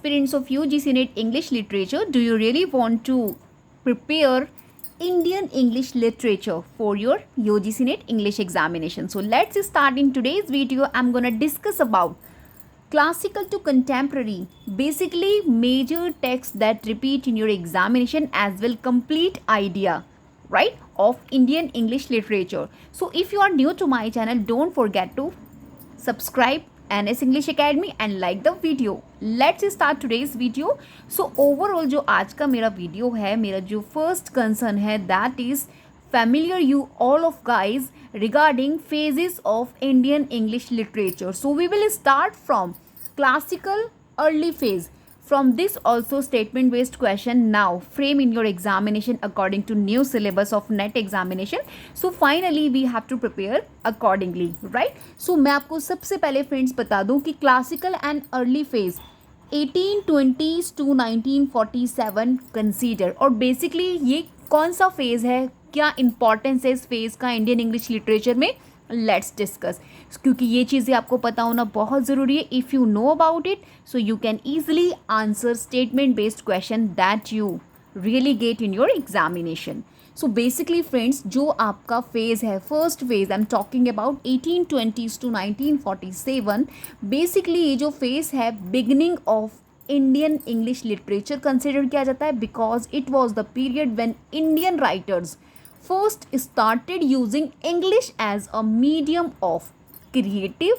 aspirants of UGC NET English Literature, do you really want to prepare Indian English Literature for your UGC NET English examination? So let's start. In today's video, I'm gonna discuss about classical to contemporary, basically major texts that repeat in your examination as well complete idea, right, of Indian English literature. So if you are new to my channel, don't forget to subscribe NS English Academy and like the video. Let's start today's video. So overall जो आज का मेरा video है, मेरा जो first concern है, that is familiar you all of guys regarding phases of Indian English literature. So we will start from classical early phase. From this also statement based question now frame in your examination according to new syllabus of NET examination. So finally we have to prepare accordingly, right? So मैं आपको सबसे पहले friends बता दूं कि classical and early phase 1820s to 1947 consider, और basically ये कौन सा फेज़ है, क्या इंपॉर्टेंस है इस फेज़ का इंडियन इंग्लिश लिटरेचर में, लेट्स डिस्कस. क्योंकि ये चीज़ें आपको पता होना बहुत ज़रूरी है. If you know about it so you can easily answer statement based question that you really get in your examination. So basically friends जो आपका फेज़ है, first phase I am talking about 1820s to 1947. Basically ये जो phase है beginning of Indian English literature consider किया जाता है, because it was the period when Indian writers first started using English as a medium of creative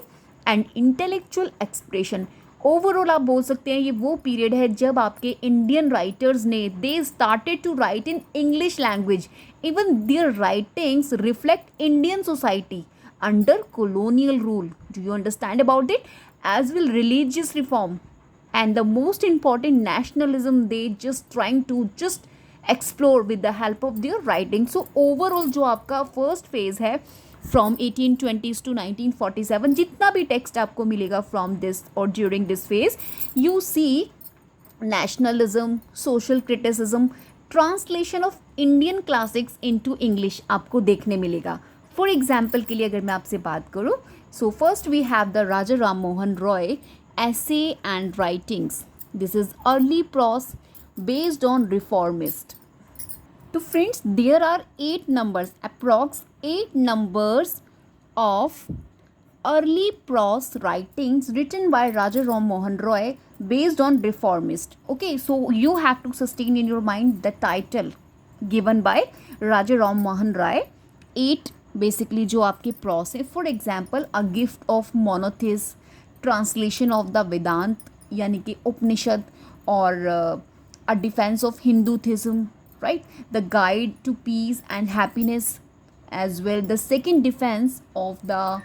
and intellectual expression. Overall आप बोल सकते हैं ये वो पीरियड है जब आपके इंडियन राइटर्स ने they started to write in English language. Even their writings reflect Indian society under colonial rule. Do you understand about it? As well religious reform and the most important nationalism, they just trying to just explore with the help of their writing. So overall जो आपका first phase है from 1820s to 1947, जितना भी text आपको मिलेगा from this और during this phase, you see nationalism, social criticism, translation of Indian classics into English आपको देखने मिलेगा. फॉर एग्जाम्पल के लिए अगर मैं आपसे बात करूँ, so first we have the Raja Ram Mohan Roy essay and writings. This is early prose based on reformist. So friends, there are 8 numbers, approx 8 numbers of early prose writings written by Raja Ram Mohan Roy based on reformist. Okay, so you have to sustain in your mind the title given by Raja Ram Mohan Roy. 8 basically जो आपके prose है. For example, A Gift of Monotheism, translation of the Vedanta यानी कि उपनिषद, और a defence of Hindu theism, right, the guide to peace and happiness, as well the second defence of the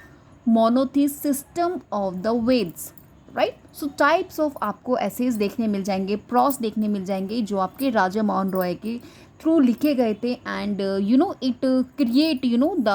monotheist system of the Vedas, right. So types of आपको essays देखने मिल जाएंगे, pros देखने मिल जाएंगे जो आपके राजा मोहन रॉय के थ्रू लिखे गए थे, and you know it create you know the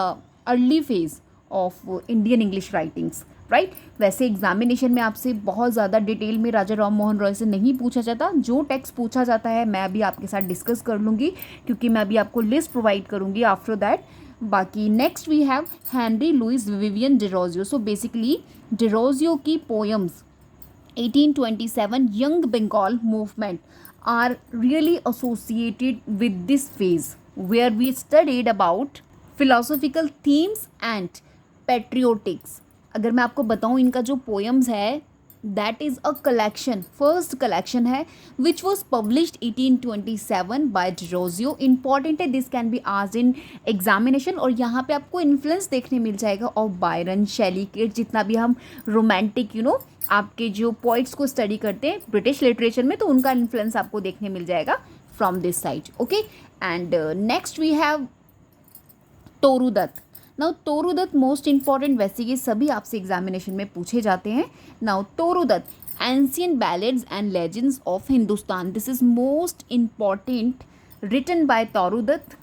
early phase of Indian English writings, right. वैसे एग्जामिनेशन में आपसे बहुत ज़्यादा डिटेल में राजा राम मोहन रॉय से नहीं पूछा जाता. जो टेक्स्ट पूछा जाता है मैं अभी आपके साथ डिस्कस कर लूँगी, क्योंकि मैं अभी आपको लिस्ट प्रोवाइड करूँगी आफ्टर दैट. बाकी next we have Henry Louis Vivian Derozio. So basically Derozio की poems 1827 young Bengal movement are really associated with this phase where we studied about philosophical themes and patriotics. अगर मैं आपको बताऊं इनका जो poems है that is a collection, first collection है which was published 1827 by Derozio. Important है, this can be asked in examination. और यहाँ पे आपको इन्फ्लुएंस देखने मिल जाएगा ऑफ बायरन, शेली, केट, जितना भी हम रोमांटिक यू नो आपके जो पोइट्स को स्टडी करते हैं ब्रिटिश लिटरेचर में, तो उनका इन्फ्लुएंस आपको देखने मिल जाएगा from this side. Okay, and next we have Toru Dutt. Now Toru Dutt most important, वैसे ये सभी आपसे एग्जामिनेशन में पूछे जाते हैं. Now Toru Dutt, ancient ballads and legends of Hindustan. This is most important, written by Toru Dutt.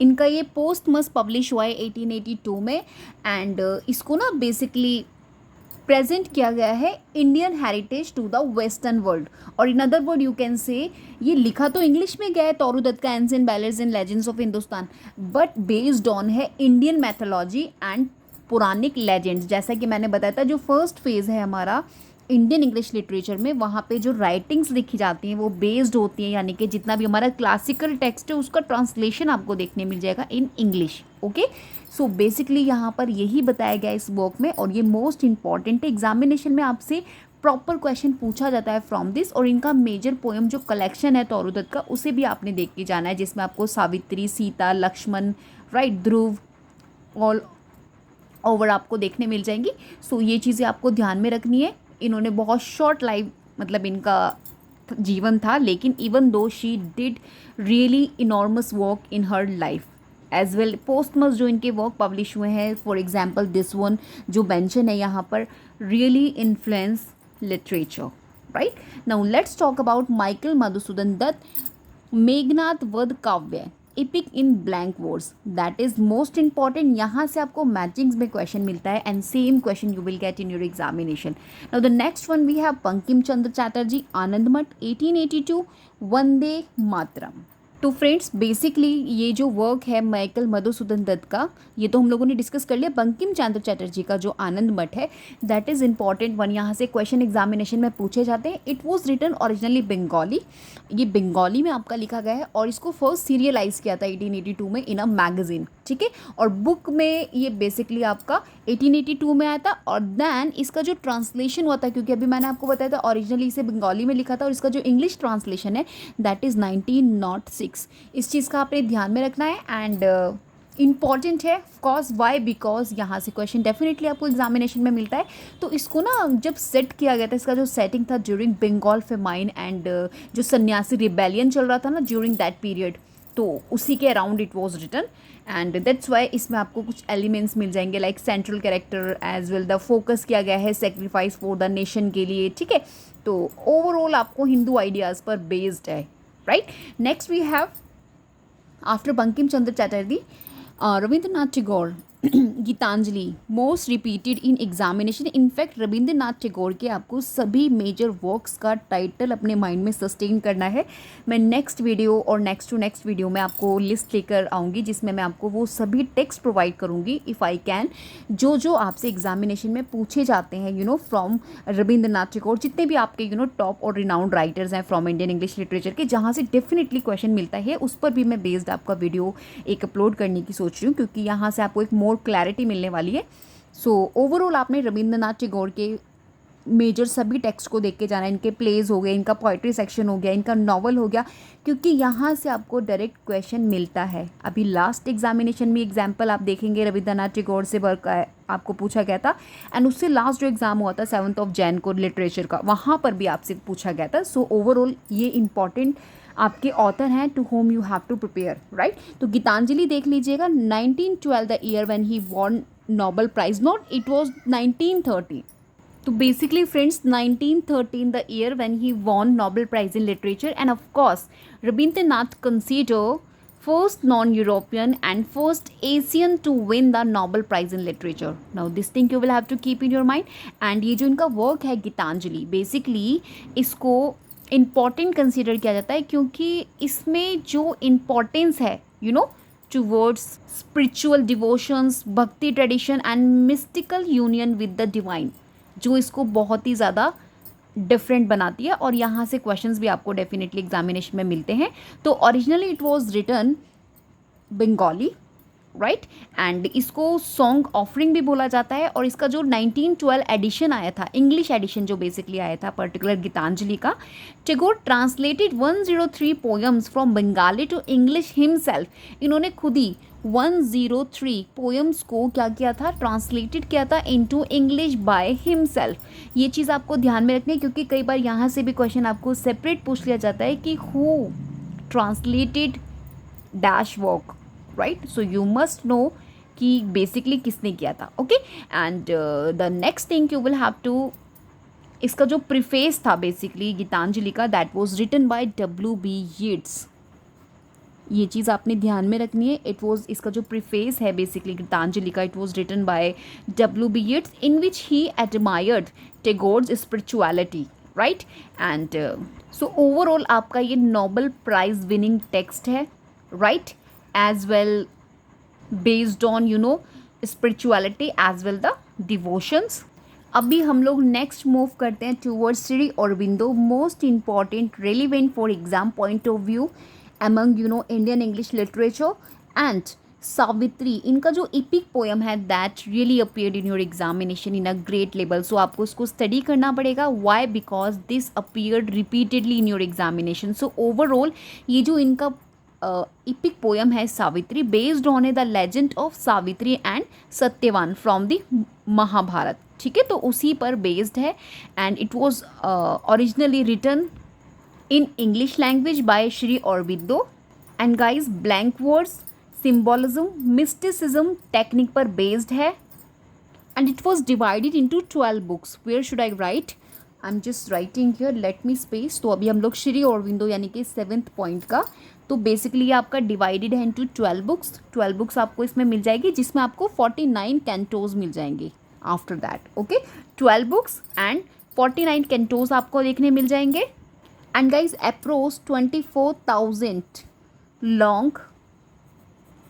इनका ये पोस्टमस पब्लिश हुआ है 1882 में, एंड इसको ना बेसिकली प्रेजेंट किया गया है Indian heritage to the western world. और in other word you can say ये लिखा तो इंग्लिश में गया है तोरूदत्त का ancient ballads and legends of Hindustan, but based on है Indian mythology and Puranic legends. जैसा कि मैंने बताया था जो फर्स्ट फेज़ है हमारा इंडियन इंग्लिश लिटरेचर में वहाँ पे जो राइटिंग्स लिखी जाती हैं वो बेस्ड होती हैं, यानी कि जितना भी हमारा क्लासिकल टेक्स्ट है उसका ट्रांसलेशन आपको देखने मिल जाएगा in English. Okay, so basically यहाँ पर यही बताया गया इस वर्क में, और ये मोस्ट इंपॉर्टेंट है। एग्जामिनेशन में आपसे प्रॉपर क्वेश्चन पूछा जाता है फ्रॉम दिस। और इनका मेजर पोएम जो कलेक्शन है तौरुदत्त का, उसे भी आपने देख के जाना है, जिसमें आपको सावित्री, सीता, लक्ष्मण, राइट, ध्रुव ऑल ओवर आपको देखने मिल जाएंगी। सो ये चीज़ें आपको ध्यान में रखनी है। इन्होंने बहुत शॉर्ट लाइफ, मतलब इनका जीवन था, लेकिन even though she did really enormous work in her life as well. Posthumous जो इनके वर्क पब्लिश हुए हैं, फॉर एग्जाम्पल दिस वन जो मेंशन है यहाँ पर, really influence literature, right. Now let's talk about Michael Madhusudan Dutt Meghnad Vadh Kavya epic in blank words, that is most important. यहाँ से आपको मैचिंग्स में क्वेश्चन मिलता है, and same question you will get in your examination. Now the next one we have Bankim Chandra Chatterjee Anand Math 1882 Vande Mataram. तो friends basically ये जो work है माइकल मधुसूदन दत्त का, ये तो हम लोगों ने डिस्कस कर लिया। बंकिम चंद्र चैटर्जी का जो आनंद मठ है, दैट इज़ इंपॉर्टेंट वन। यहाँ से क्वेश्चन एग्जामिनेशन में पूछे जाते हैं। It was written originally Bengali, ये बंगाली में आपका लिखा गया है, और इसको फर्स्ट सीरियलाइज किया था 1882 में इन अ मैगजीन, ठीक है। और बुक में ये बेसिकली आपका 1882 में आया था, और देन इसका जो ट्रांसलेशन हुआ था, क्योंकि अभी मैंने आपको बताया था ओरिजिनली इसे बंगाली में लिखा था, और इसका जो इंग्लिश ट्रांसलेशन है दैट इज़ 1906। इस चीज़ का आपने ध्यान में रखना है, एंड इम्पॉर्टेंट है ऑफकोर्स। वाई? बिकॉज यहाँ से क्वेश्चन डेफिनेटली आपको एग्जामिनेशन में मिलता है। तो इसको ना जब सेट किया गया था, इसका जो सेटिंग था ड्यूरिंग बंगाल फेमाइन एंड जो सन्यासी रिबेलियन चल रहा था ना ड्यूरिंग दैट पीरियड, तो उसी के around it was written, and that's why इसमें आपको कुछ एलिमेंट्स मिल जाएंगे like central character as well the focus किया गया है सेक्रीफाइस फॉर द नेशन के लिए, ठीक है। तो ओवरऑल आपको हिंदू आइडियाज़ पर बेस्ड है, right. Next we have after Bankim Chandra Chatterjee Rabindranath Tagore Gitanjali most repeated in examination. In fact Rabindranath Tagore के आपको सभी मेजर वर्क्स का टाइटल अपने माइंड में सस्टेन करना है। मैं नेक्स्ट वीडियो और नेक्स्ट टू नेक्स्ट वीडियो में आपको लिस्ट लेकर आऊँगी, जिसमें मैं आपको वो सभी टेक्स्ट प्रोवाइड करूँगी इफ़ आई कैन, जो जो आपसे एग्जामिनेशन में पूछे जाते हैं, you know, from Rabindranath Tagore, जितने भी आपके यू नो टॉप और रिनाउंड राइटर्स हैं फ्रॉम इंडियन इंग्लिश लिटरेचर के, जहाँ से डेफिनेटली क्वेश्चन मिलता है, उस पर भी मैं बेस्ड आपका वीडियो एक अपलोड करने की सोच रही हूँ, क्योंकि यहाँ से आपको एक मोर क्लैरिटी मिलने वाली है। सो ओवरऑल आपने रविंद्रनाथ टैगोर के मेजर सभी टेक्स्ट को देख के जाना है। इनके प्लेज हो गए, इनका पोइट्री सेक्शन हो गया, इनका नॉवल हो गया, क्योंकि यहाँ से आपको डायरेक्ट क्वेश्चन मिलता है। अभी लास्ट एग्जामिनेशन में एग्जाम्पल आप देखेंगे रविंद्रनाथ टैगोर से वर्क आपको पूछा गया था, एंड उससे लास्ट जो एग्जाम हुआ था 7 जैन को लिटरेचर का, वहाँ पर भी आपसे पूछा गया था। सो ओवरऑल ये इंपॉर्टेंट आपके ऑथर हैं to whom you have to prepare, right. तो गीतांजलि देख लीजिएगा, 1912 the year when he won Nobel prize, not it was 1930। तो basically friends 1913 the year when he won Nobel prize in literature, and of course Rabindranath consider first non-European and first Asian to win the Nobel Prize in Literature. Now this thing you will have to keep in your mind. And ये जो इनका work है Gitanjali, basically इसको important consider किया जाता है, क्योंकि इसमें जो इम्पॉर्टेंस है you know towards spiritual devotions, bhakti tradition and mystical union with the divine, जो इसको बहुत ही ज़्यादा डिफरेंट बनाती है। और यहाँ से क्वेश्चंस भी आपको डेफिनेटली एग्जामिनेशन में मिलते हैं। तो originally it was written Bengali, right, and इसको सॉन्ग ऑफरिंग भी बोला जाता है। और इसका जो 1912 एडिशन आया था, इंग्लिश एडिशन जो बेसिकली आया था पर्टिकुलर गीतांजलि का, Tagore translated 103 poems from Bengali to English himself. इन्होंने खुद ही 103 पोएम्स को क्या किया था, ट्रांसलेटेड किया था इनटू इंग्लिश बाय हिमसेल्फ। ये चीज़ आपको ध्यान में रखनी है, क्योंकि कई बार यहाँ से भी क्वेश्चन आपको सेपरेट पूछ लिया जाता है कि who translated dash work, right. So you must know कि बेसिकली किसने किया था, okay. And the next thing you will have to, इसका जो प्रीफेस था बेसिकली गीतांजलि का, that was written by W.B. Yeats. ये चीज़ आपने ध्यान में रखनी है। इट वॉज, इसका जो प्रीफेस है बेसिकली गीतांजलि का, it was written by W.B. Yeats, in which he admired Tagore's spirituality, right. And so overall आपका ये नोबेल प्राइज विनिंग टेक्स्ट है, right, as well based on you know spirituality as well the devotions, अभी हम लोग next move करते हैं towards Shri Aurobindo, most important relevant for exam point of view among Indian English literature and Savitri. इनका जो epic poem है that really appeared in your examination in a great level. सो आपको उसको स्टडी करना पड़ेगा। Why? Because this appeared repeatedly in your examination. So overall ये जो इनका इपिक पोएम है Savitri, based on a the legend of Savitri and Satyavan from the Mahabharat. ठीक है, तो उसी पर बेस्ड है and it was originally written in English language by Shri Aurobindo. And guys blank words, symbolism, mysticism technique पर बेस्ड है and it was divided into 12 books. Where should I write? I am just writing here, let me space. तो अभी हम लोग श्री अरबिंदो यानी कि 7th point का, तो बेसिकली ये आपका डिवाइडेड है इंटू 12 बुक्स। 12 बुक्स आपको इसमें मिल जाएगी, जिसमें आपको 49 कैंटोज मिल जाएंगे after that. Okay, 12 books and 49 cantos आपको देखने मिल जाएंगे। एंड गाइज अप्रोच 24,000 लॉन्ग,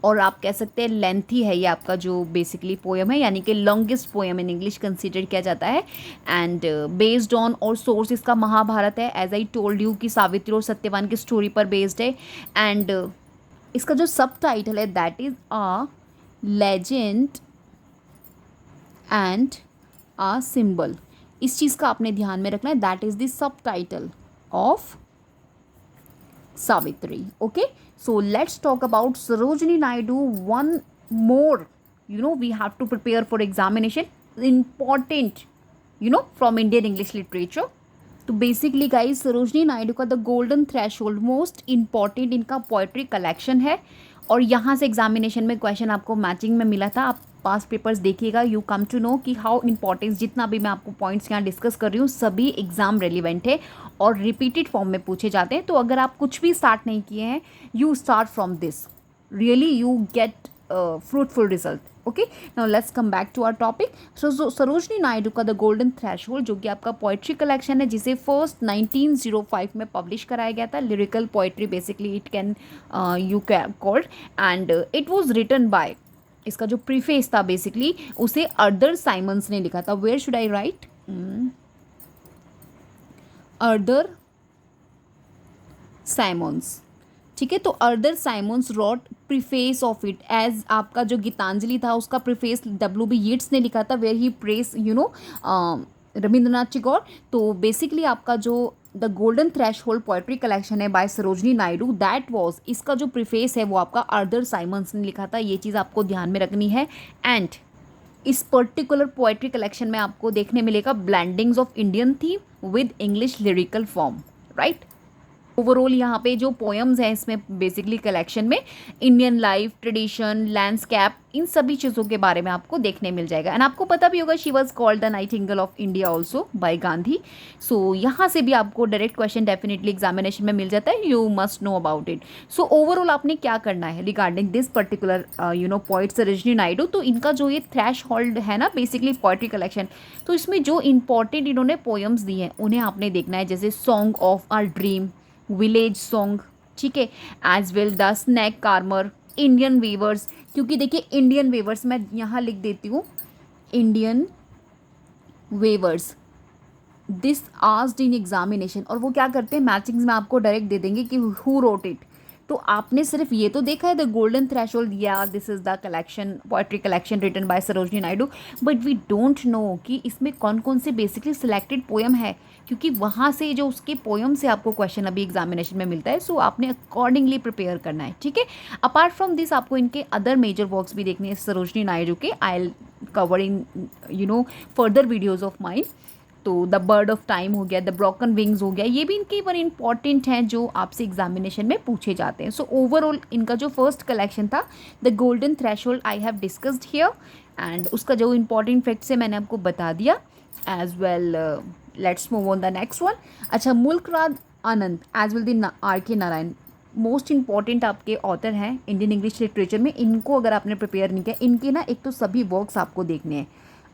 और आप कह सकते हैं लेंथी है ये आपका जो बेसिकली पोएम है, यानी कि longest poem in English consider किया जाता है। एंड बेस्ड ऑन और सोर्स इसका महाभारत है, एज आई टोल्ड यू कि सावित्री और सत्यवान की स्टोरी पर बेस्ड है। एंड इसका जो सब टाइटल है that is a legend and a symbol. इस चीज़ का आपने ध्यान में रखना है, that is the sub title of Savitri. Okay, so let's talk about Sarojini Naidu. One more, we have to prepare for examination. Important, from Indian English literature. तो basically guys Sarojini Naidu का the golden threshold most important इनका poetry collection है, और यहाँ से examination में question आपको matching में मिला था। आप पास पेपर्स देखिएगा, यू कम टू नो कि हाउ इंपॉर्टेंस, जितना भी मैं आपको पॉइंट्स यहाँ डिस्कस कर रही हूँ सभी एग्जाम रेलिवेंट है और रिपीटेड फॉर्म में पूछे जाते हैं। तो अगर आप कुछ भी स्टार्ट नहीं किए हैं, you start from this, really you get fruitful result. Okay, now let's come back to our topic. Sarojini Naidu का द गोल्डन थ्रेशोल्ड, जो कि आपका पोएट्री कलेक्शन है, जिसे फर्स्ट 1905 में पब्लिश कराया गया था। Lyrical poetry basically it can you called, and it was written by, इसका जो प्रीफेस था बेसिकली उसे अर्थर साइमंस ने लिखा था। Where should I write? Arthur Symons. ठीक है, तो Arthur Symons wrote preface of it, as आपका जो गीतांजलि था उसका प्रीफेस W.B. यीट्स ने लिखा था, where he press Rabindranath Tagore. तो बेसिकली आपका जो the golden threshold poetry collection है by Sarojini Naidu, that was, इसका जो प्रीफेस है वो आपका अर्थर साइमंस ने लिखा था। ये चीज़ आपको ध्यान में रखनी है। एंड इस पर्टिकुलर पोएट्री कलेक्शन में आपको देखने मिलेगा blendings of Indian theme with English lyrical form, right. Overall यहाँ पे जो पोएम्स हैं इसमें बेसिकली कलेक्शन में इंडियन लाइफ, ट्रेडिशन, लैंडस्केप, इन सभी चीज़ों के बारे में आपको देखने मिल जाएगा। एंड आपको पता भी होगा she was called the nightingale of India also by Gandhi. So यहाँ से भी आपको डायरेक्ट क्वेश्चन डेफिनेटली एग्जामिनेशन में मिल जाता है, you must know about it. So overall आपने क्या करना है regarding this particular poet Sarojini Naidu, तो इनका जो ये थ्रैश होल्ड है ना बेसिकली पोएट्री कलेक्शन, तो इसमें जो इंपॉर्टेंट इन्होंने पोएम्स दी हैं उन्हें आपने देखना है, जैसे song of our dream, village song, ठीक है, as well the snake charmer, Indian weavers, क्योंकि देखिए इंडियन वीवर्स मैं यहाँ लिख देती हूँ, Indian weavers this asked in examination, और वो क्या करते हैं मैचिंग्स में आपको डायरेक्ट दे देंगे कि हु रोट इट। तो आपने सिर्फ ये तो देखा है द गोल्डन थ्रेशोल्ड, या this is the collection poetry collection written by Sarojini Naidu, but we don't know कि इसमें कौन कौन से बेसिकली सिलेक्टेड पोएम है, क्योंकि वहाँ से जो उसके पोएम से आपको क्वेश्चन अभी एग्जामिनेशन में मिलता है। सो आपने अकॉर्डिंगली प्रिपेयर करना है, ठीक है। अपार्ट फ्रॉम दिस आपको इनके अदर मेजर वर्क्स भी देखने हैं सरोजनी नायडू के, I will cover in further videos of mind. तो द बर्ड ऑफ टाइम हो गया, द ब्रोकन विंग्स हो गया, ये भी इनके ऊपर इंपॉर्टेंट हैं जो आपसे एग्जामिनेशन में पूछे जाते हैं। सो ओवरऑल इनका जो फर्स्ट कलेक्शन था the golden threshold I have discussed here, and उसका जो इंपॉर्टेंट फैक्ट्स है मैंने आपको बता दिया as well. Let's move on the next one. अच्छा, Mulk Raj Anand as well the R.K. Narayan, most important आपके ऑथर हैं इंडियन इंग्लिश लिटरेचर में। इनको अगर आपने प्रिपेयर नहीं किया, इनके ना एक तो सभी वर्क्स आपको देखने हैं,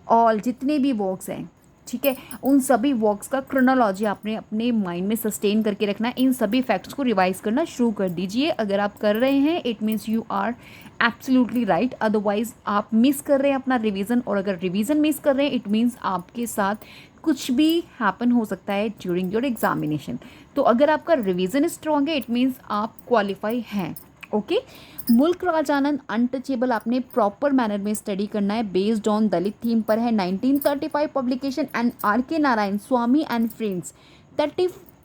ऑल जितने भी वर्क्स हैं ठीक है। उन सभी वर्क्स का क्रोनोलॉजी आपने अपने माइंड में सस्टेन करके रखना है। इन सभी फैक्ट्स को रिवाइज करना शुरू कर दीजिए। अगर आप कर रहे हैं it means you are absolutely right, otherwise आप मिस कर रहे हैं अपना रिवीजन, और अगर रिवीजन मिस कर रहे हैं इट मीन्स आपके साथ कुछ भी हैपन हो सकता है ड्यूरिंग योर एग्जामिनेशन। तो अगर आपका रिवीजन स्ट्रॉन्ग है इट मीन्स आप क्वालिफाई हैं। ओके, मुल्क राज आनंद अनटचेबल आपने प्रॉपर मैनर में स्टडी करना है, बेस्ड ऑन दलित थीम पर है, 1935 publication, and R K Narayan Swami and friends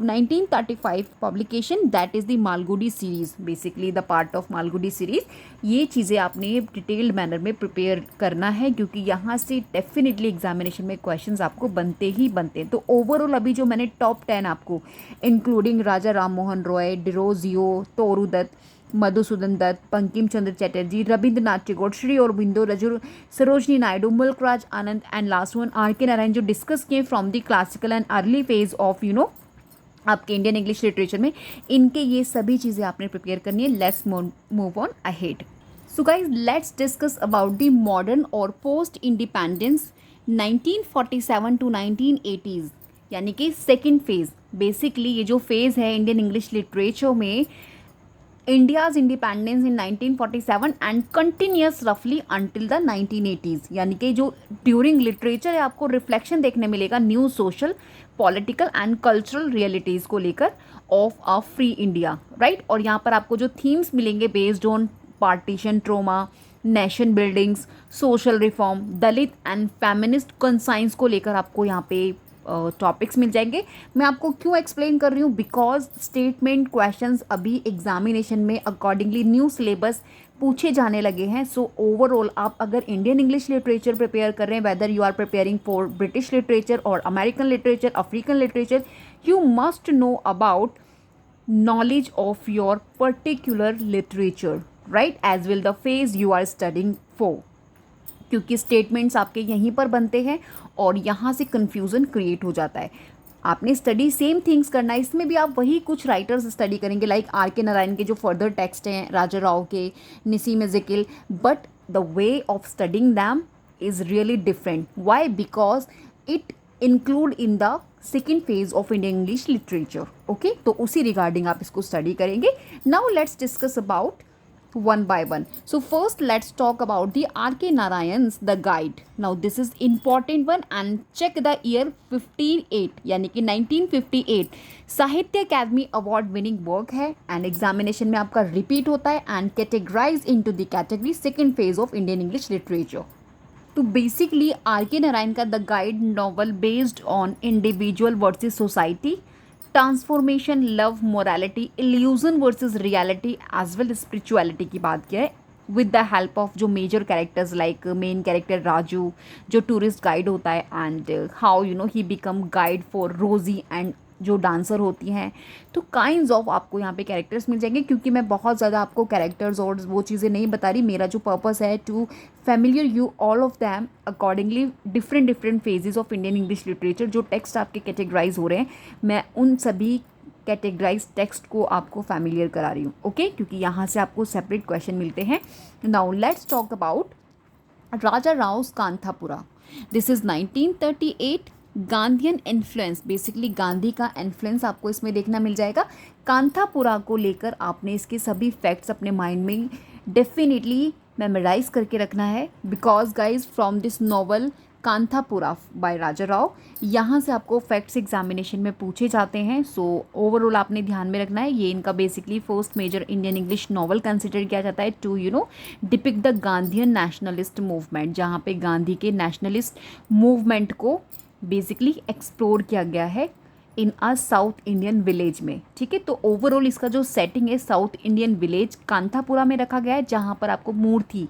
1935 publication, that is the Malgudi series, basically the part of Malgudi series. ये चीज़ें आपने डिटेल्ड मैनर में प्रिपेयर करना है क्योंकि यहाँ से डेफिनेटली एग्जामिनेशन में क्वेश्चंस आपको बनते ही बनते हैं। तो ओवरऑल अभी जो मैंने टॉप 10 आपको इंक्लूडिंग राजा राम मोहन रॉय, डिरोजियो, तोरू दत्त, मधुसूदन दत्त, बंकिम चंद्र चटर्जी, रविंद्रनाथ टैगोर, श्री अरबिंदो, सरोजनी नायडू, मुल्क Raj Anand and last one are K Narayan जो डिस्कस किए from the classical and early phase of आपके इंडियन इंग्लिश लिटरेचर में, इनके ये सभी चीज़ें आपने प्रिपेयर करनी है। Let's move on ahead. So guys let's discuss about the modern और पोस्ट इंडिपेंडेंस 1947 टू 1980s, यानी कि सेकेंड फेज। बेसिकली ये जो फेज़ है इंडियन इंग्लिश लिटरेचर में, India's independence in 1947 and continuous रफली अंटिल द 1980s, यानी कि जो ड्यूरिंग लिटरेचर है आपको रिफ्लेक्शन देखने मिलेगा new social, political and cultural realities को लेकर of a free India, right. और यहाँ पर आपको जो थीम्स मिलेंगे based on partition, trauma, nation buildings, social reform, Dalit and feminist conscience को लेकर आपको यहाँ पे टॉपिक्स मिल जाएंगे। मैं आपको क्यों एक्सप्लेन कर रही हूँ, बिकॉज स्टेटमेंट क्वेश्चंस अभी एग्जामिनेशन में अकॉर्डिंगली न्यू सिलेबस पूछे जाने लगे हैं। सो ओवरऑल आप अगर इंडियन इंग्लिश लिटरेचर प्रिपेयर कर रहे हैं, whether you are preparing for British literature और American literature, African literature, you must know about knowledge of your particular literature, right, as will the phase you are studying for, क्योंकि statements आपके यहीं पर बनते हैं और यहाँ से कन्फ्यूज़न क्रिएट हो जाता है। आपने स्टडी सेम थिंग्स करना है, इसमें भी आप वही कुछ राइटर्स स्टडी करेंगे लाइक आर के नारायण के जो फर्दर टेक्स्ट हैं, राजा राव के, Nissim Ezekiel, but the way of studying them is really different. Why? Because it include in the second phase of Indian English literature. Okay, तो उसी रिगार्डिंग आप इसको स्टडी करेंगे। Now let's discuss about one by one. So first let's talk about the R.K. Narayan's The Guide. Now this is important one and check the year 58 यानी कि 1958 Sahitya Akademi award winning work है and examination में आपका repeat होता है and categorize into the category second phase of Indian English literature. तो basically R.K. Narayan का the guide novel based on individual versus society, transformation, love, morality, illusion versus reality as well spirituality की बात किया है with the help of जो major characters like main character Raju जो tourist guide होता है and how he become guide for रोजी and जो डांसर होती हैं। तो काइंड्स ऑफ आपको यहाँ पे कैरेक्टर्स मिल जाएंगे। क्योंकि मैं बहुत ज़्यादा आपको कैरेक्टर्स और वो चीज़ें नहीं बता रही, मेरा जो पर्पस है to familiar you all of them accordingly different phases of Indian English literature. जो टेक्स्ट आपके कैटेगराइज हो रहे हैं मैं उन सभी कैटेगराइज टेक्स्ट को आपको फैमिलियर करा रही हूँ। ओके, क्योंकि यहाँ से आपको सेपरेट क्वेश्चन मिलते हैं। Now let's talk about Raja Rao Kanthapura. This is 1938 Gandhian influence, basically Gandhi का इन्फ्लुएंस आपको इसमें देखना मिल जाएगा। कांथापुरा को लेकर आपने इसके सभी फैक्ट्स अपने माइंड में डेफिनेटली मेमोराइज करके रखना है because guys from this novel Kanthapura by Raja Rao यहाँ से आपको फैक्ट्स एग्जामिनेशन में पूछे जाते हैं। सो ओवरऑल आपने ध्यान में रखना है। ये इनका basically first major Indian English novel consider किया जाता है to depict the Gandhian nationalist movement, जहाँ पे गांधी के नेशनलिस्ट मूवमेंट को बेसिकली एक्सप्लोर किया गया है in a South Indian village में। ठीक है, तो ओवरऑल इसका जो सेटिंग है साउथ इंडियन विलेज कांथापुरा में रखा गया है, जहाँ पर आपको मूर्ति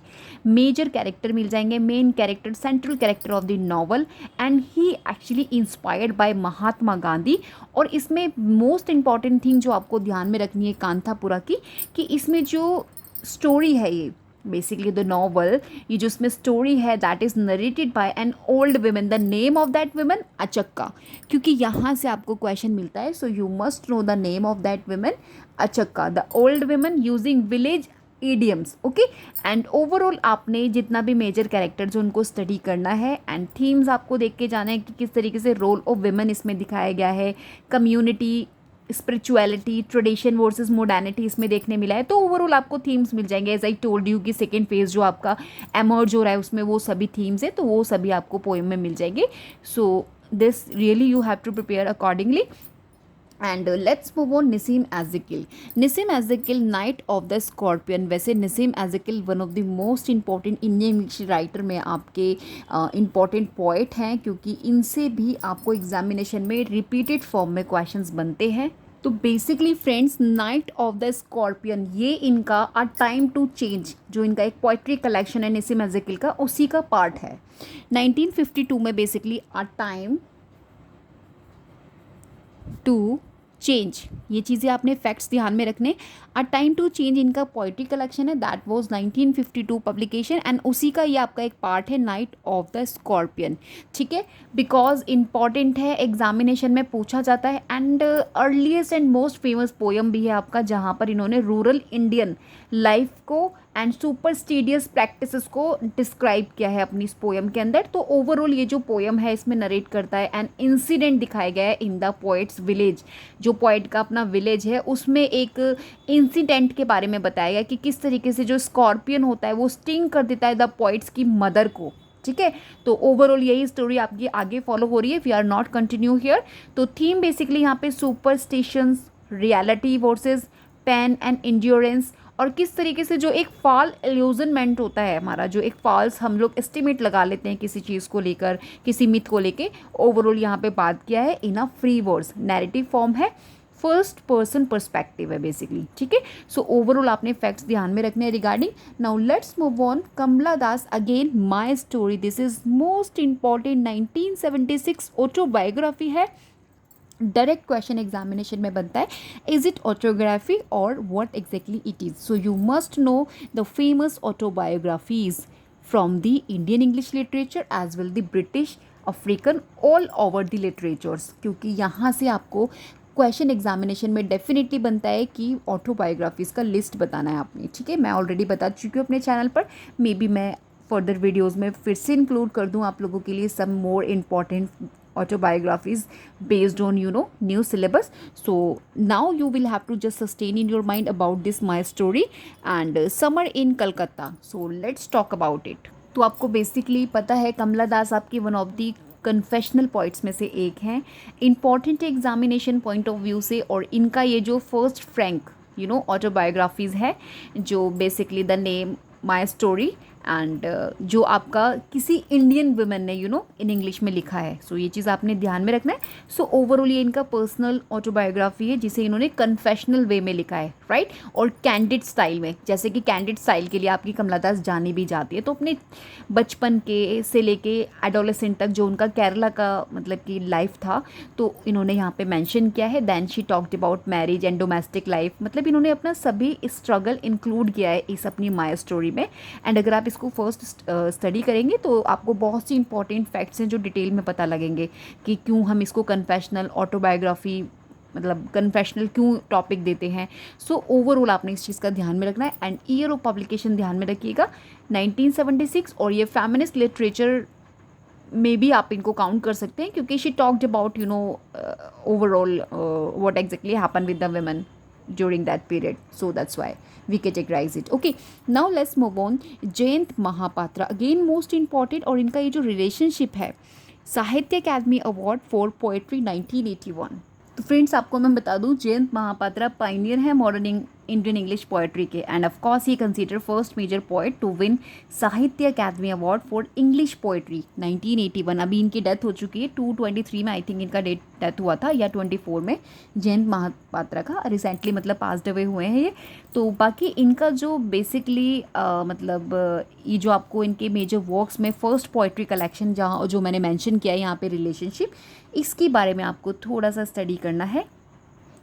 मेजर कैरेक्टर मिल जाएंगे, main character, central character of the novel and he actually inspired by Mahatma Gandhi. और इसमें मोस्ट इंपॉर्टेंट थिंग जो आपको ध्यान में रखनी है कांथापुरा की, कि इसमें जो स्टोरी है ये बेसिकली द नॉवल, ये जो इसमें स्टोरी है that is narrated by an old women. The name of that women Achakka, क्योंकि यहाँ से आपको क्वेश्चन मिलता है। सो you must know the name of that women Achakka. The old women using village idioms. Okay, and overall आपने जितना भी मेजर कैरेक्टर जो उनको स्टडी करना है, एंड थीम्स आपको देख के जाना है कि किस तरीके से रोल ऑफ वेमेन इसमें दिखाया गया है, community, spirituality, tradition versus modernity इसमें देखने मिला है। तो ओवरऑल आपको थीम्स मिल जाएंगे। एज आई टोल्ड यू कि सेकेंड फेज जो आपका एमर्ज हो रहा है उसमें वो सभी थीम्स है, तो वो सभी आपको पोएम में मिल जाएंगे। So this really you have to prepare accordingly. And let's move on Nissim Ezekiel. Nissim Ezekiel, night of the scorpion. वैसे Nissim Ezekiel one of the most important Indian English writer में आपके इंपॉर्टेंट पॉइंट हैं, क्योंकि इनसे भी आपको एग्जामिनेशन में रिपीटेड फॉर्म में क्वेश्चंस बनते हैं। तो basically friends, night of the scorpion ये इनका अ टाइम टू चेंज, जो इनका एक पोइट्री कलेक्शन है निसीम एज़ेकिल का, उसी का पार्ट है। 1952 में basically a time to change, ये चीज़ें आपने फैक्ट्स ध्यान में रखने। अ टाइम टू चेंज इनका पोइट्री कलेक्शन है, दैट वाज 1952 पब्लिकेशन, एंड उसी का ये आपका एक पार्ट है, नाइट ऑफ द स्कॉर्पियन। ठीक है, बिकॉज इंपॉर्टेंट है, एग्जामिनेशन में पूछा जाता है, and earliest and most famous poem भी है आपका, जहाँ पर इन्होंने रूरल इंडियन लाइफ को एंड सुपरस्टिडियस प्रैक्टिसेस को डिस्क्राइब किया है अपनी इस पोएम के अंदर। तो ओवरऑल ये जो पोएम है इसमें नरेट करता है, एंड इंसिडेंट दिखाया गया है इन द पोएट्स विलेज। जो पोएट का अपना विलेज है उसमें एक इंसिडेंट के बारे में बताया गया कि किस तरीके से जो स्कॉर्पियन होता है वो स्टिंग कर देता है द पोएट्स की मदर को। ठीक है, तो ओवरऑल यही स्टोरी आपकी आगे फॉलो हो रही है। We are not continue here. तो थीम बेसिकली यहाँ पे superstitions, reality versus pain and endurance, और किस तरीके से जो एक फॉल इल्यूजनमेंट होता है हमारा, जो एक फॉल्स हम लोग एस्टिमेट लगा लेते हैं किसी चीज़ को लेकर, किसी मिथ को लेके, ओवरऑल यहाँ पे बात किया है in a free words. Narrative form है, फर्स्ट पर्सन पर्सपेक्टिव है बेसिकली। ठीक है, सो ओवरऑल आपने फैक्ट्स ध्यान में रखने हैं regarding. Now let's move on. Kamala Das again my story, this is most important 1976 autobiography है। डायरेक्ट क्वेश्चन एग्जामिनेशन में बनता है, इज इट ऑटोग्राफी और what exactly it is. So you must know the famous autobiographies from the Indian English literature as well the British, African, all over the literatures, क्योंकि यहाँ से आपको question examination में definitely बनता है कि autobiographies का लिस्ट बताना है आपने। ठीक है, मैं ऑलरेडी बता चुकी हूँ अपने चैनल पर, मे बी मैं फर्दर वीडियोज़ में फिर से इंक्लूड कर दूँ आप लोगों के लिए some more important autobiographies based on new syllabus. So now you will have to just sustain in your mind about this my story and summer in Calcutta. So let's talk about it. तो आपको basically पता है कमला दास आपकी one of the confessional points में से एक हैं, important examination point of view से। और इनका ये जो फर्स्ट फ्रैंक ऑटोबायोग्राफीज़ है, जो basically the name my story, and जो आपका किसी इंडियन वुमेन ने इन इंग्लिश में लिखा है। सो ये चीज़ आपने ध्यान में रखना है। सो ओवरऑल ये इनका पर्सनल ऑटोबायोग्राफी है, जिसे इन्होंने कन्फेशनल वे में लिखा है, राइट, और कैंडिड स्टाइल में। जैसे कि कैंडिड स्टाइल के लिए आपकी कमला दास जानी भी जाती है। तो अपने बचपन के से लेके एडोलेसेंट तक जो उनका केरला का मतलब कि लाइफ था, तो इन्होंने यहाँ पे मेंशन किया है। Then she talked about marriage and domestic life, मतलब इन्होंने अपना सभी स्ट्रगल इंक्लूड किया है इस अपनी माई स्टोरी में। एंड अगर आप इसको फर्स्ट स्टडी करेंगे तो आपको बहुत सी इंपॉर्टेंट फैक्ट्स हैं जो डिटेल में पता लगेंगे कि क्यों हम इसको कन्फेशनल ऑटोबायोग्राफी मतलब कन्फेशनल क्यों टॉपिक देते हैं। सो ओवरऑल आपने इस चीज़ का ध्यान में रखना है। एंड ईयर ऑफ पब्लिकेशन ध्यान में रखिएगा 1976, और ये फेमिनिस्ट लिटरेचर में भी आप इनको काउंट कर सकते हैं, क्योंकि she talked about overall what exactly happen with the women during that period, so that's why we categorize it. Okay, now let's move on. Jayanta Mahapatra again most important, और इनका ये जो रिलेशनशिप है साहित्य अकादमी अवार्ड फॉर पोएट्री 1981। तो friends आपको मैं बता दूं, जयंत महापात्रा पाइनियर है मॉडर्न इंडियन इंग्लिश पोएट्री के, एंड ऑफ कोर्स ही consider first major poet to win Sahitya Akademi award for English poetry 1981। अभी इनकी डेथ हो चुकी है, 223 में आई थिंक इनका डेथ हुआ था, या 24 में जयंत महापात्रा का रिसेंटली मतलब पास्ड अवे हुए हैं ये। तो बाकी इनका जो बेसिकली मतलब ये जो आपको इनके मेजर वर्क्स में फर्स्ट पोएट्री कलेक्शन जहाँ जो मैंने मेंशन किया है यहाँ पे रिलेशनशिप, इसके बारे में आपको थोड़ा सा स्टडी करना है।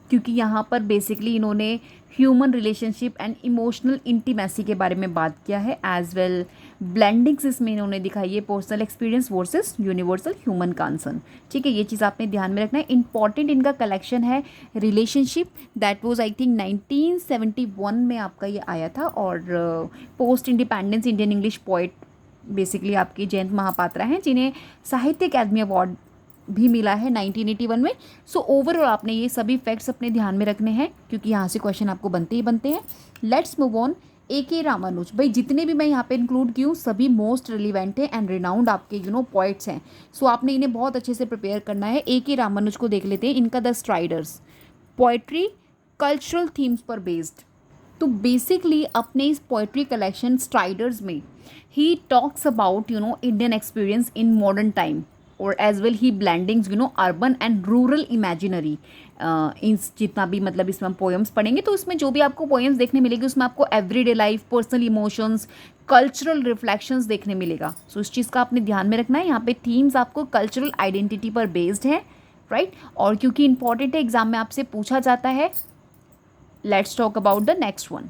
क्योंकि यहाँ पर बेसिकली इन्होंने human relationship and emotional intimacy के बारे में बात किया है, एज वेल ब्लेंडिंग्स इसमें इन्होंने दिखाई है, personal experience versus universal human concern. ठीक है, ये चीज़ आपने ध्यान में रखना है। इंपॉर्टेंट इनका कलेक्शन है relationship, that was I think 1971 में आपका ये आया था। और post independence Indian English poet basically आपकी जयंत महापात्रा हैं, जिन्हें साहित्य अकादमी अवार्ड भी मिला है 1981 में। सो ओवरऑल आपने ये सभी फैक्ट्स अपने ध्यान में रखने हैं, क्योंकि यहाँ से क्वेश्चन आपको बनते ही बनते हैं। Let's move on. A.K. Ramanuj, भाई जितने भी मैं यहाँ पे इंक्लूड की हूँ सभी मोस्ट रिलीवेंट हैं एंड रिनाउंड आपके पोइट्स हैं। सो आपने इन्हें बहुत अच्छे से प्रिपेयर करना है। A.K. रामानुज को देख लेते हैं। इनका the striders, poetry cultural themes पर बेस्ड। तो बेसिकली अपने इस पोइट्री कलेक्शन स्ट्राइडर्स में he talks about Indian experience in modern time, और as well he blendings urban and rural imaginary. इन जितना भी मतलब इसमें हम पोएम्स पढ़ेंगे तो इसमें जो भी आपको पोएम्स देखने मिलेगी उसमें आपको everyday life, personal emotions, cultural reflections देखने मिलेगा। सो इस चीज़ का आपने ध्यान में रखना है। यहाँ पे थीम्स आपको कल्चरल आइडेंटिटी पर बेस्ड है, राइट। और क्योंकि इंपॉर्टेंट है, एग्जाम में आपसे पूछा जाता है। Let's talk about the next one.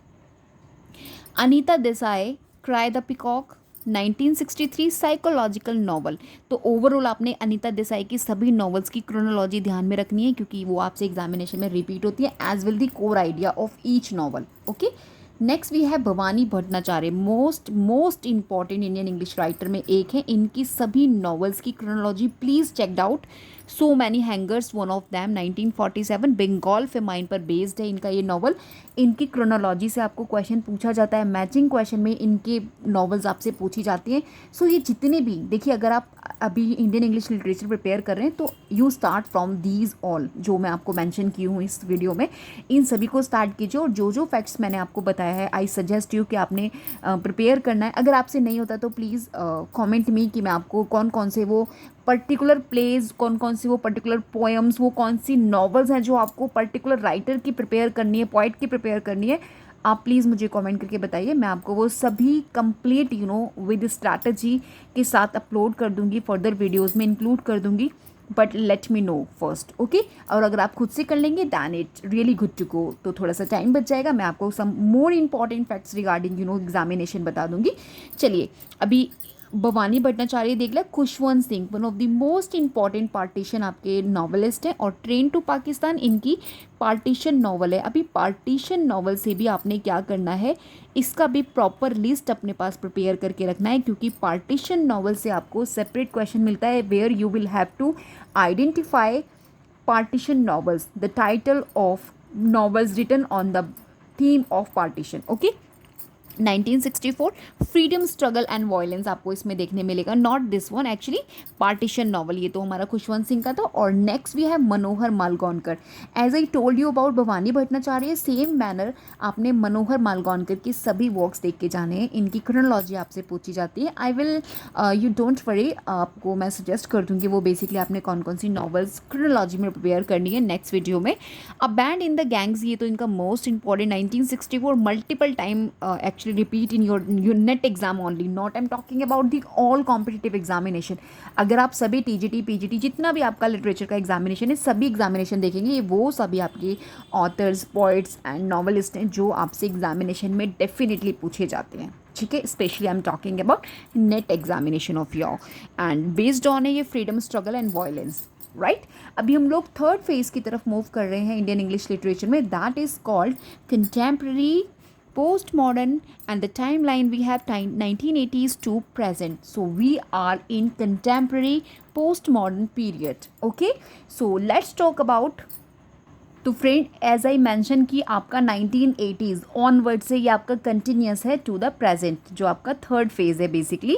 Anita Desai, cry the peacock, 1963 psychological novel. तो ओवरऑल आपने अनीता देसाई की सभी नॉवेल्स की क्रोनोलॉजी ध्यान में रखनी है, क्योंकि वो आपसे एग्जामिनेशन में रिपीट होती है, as well the core idea of each novel. Okay, next we है Bhabani Bhattacharya, most important Indian English writer में एक है। इनकी सभी नॉवेल्स की chronology please checked out. So many hungers, one of them 1947, Bengal famine पर बेस्ड है इनका ये नॉवल। इनकी क्रोनोलॉजी से आपको क्वेश्चन पूछा जाता है, मैचिंग क्वेश्चन में इनके नॉवेल्स आपसे पूछी जाती हैं। सो ये जितने भी देखिए, अगर आप अभी इंडियन इंग्लिश लिटरेचर प्रिपेयर कर रहे हैं तो you start from these all, जो मैं आपको मेंशन की हूँ इस वीडियो में, इन सभी को स्टार्ट कीजिए। और जो जो फैक्ट्स मैंने आपको बताया है, आई सजेस्ट यू कि आपने प्रिपेयर करना है। अगर आपसे नहीं होता तो प्लीज़ कमेंट मी कि मैं आपको कौन कौन से वो पर्टिकुलर प्लेज, कौन कौन सी वो पर्टिकुलर पोएम्स, वो कौन सी नॉवेल्स हैं जो आपको पर्टिकुलर राइटर की प्रिपेयर करनी है, पोइट की प्रिपेयर करनी है, आप प्लीज़ मुझे कमेंट करके बताइए। मैं आपको वो सभी कंप्लीट विद स्ट्रैटेजी के साथ अपलोड कर दूंगी, फर्दर वीडियोस में इंक्लूड कर दूंगी। But let me know first, okay. और अगर आप खुद से कर लेंगे then it really good to go, तो थोड़ा सा टाइम बच जाएगा। मैं आपको some more important facts regarding examination बता दूंगी। चलिए, अभी भवानी भट्टाचार्य देख लिया। Khushwant Singh, one of the most important partition आपके नॉवलिस्ट हैं। और ट्रेन टू पाकिस्तान इनकी पार्टीशन नॉवल है। अभी पार्टीशन नॉवल से भी आपने क्या करना है, इसका भी प्रॉपर लिस्ट अपने पास प्रिपेयर करके रखना है, क्योंकि पार्टीशन नॉवल से आपको सेपरेट क्वेश्चन मिलता है, where you will have to identify partition novels, the title of novels written on the theme of partition. Okay, 1964 freedom struggle and violence आपको इसमें देखने मिलेगा, not this one actually, partition novel. ये तो हमारा खुशवंत सिंह का था। और next we have Manohar Malgonkar. As I told you about Bhabani Bhattacharya, same manner आपने मनोहर मालगोनकर की सभी वर्क्स देख के जाने हैं। इनकी क्रोनोलॉजी आपसे पूछी जाती है। I will you don't worry, आपको मैं सजेस्ट कर दूंगी वो बेसिकली आपने कौन कौन सी नॉवल्स क्रोनोलॉजी में प्रिपेयर करनी है नेक्स्ट वीडियो में। A band in the gangs, ये तो इनका most important, 1964, multiple time actually repeat in your net exam only, not I'm talking about the all competitive examination। अगर आप सभी TGT PGT जितना भी आपका लिटरेचर का एग्जामिनेशन है, सभी एग्जामिनेशन देखेंगे, ये वो सभी आपके ऑथर्स, पोइट्स एंड नॉवलिस्ट हैं जो आपसे एग्जामिनेशन में डेफिनेटली पूछे जाते हैं। ठीक है, specially I am talking about net examination of your, and based on है ये freedom struggle and violence, right. अभी हम लोग थर्ड फेज की तरफ मूव कर रहे हैं इंडियन इंग्लिश लिटरेचर में, that is called contemporary, postmodern, and the timeline we have 1980s to present. So we are in contemporary postmodern period. Okay, so let's talk about, तो friend as I mention कि आपका 1980s onward से ये आपका continuous है to the present, जो आपका third phase है basically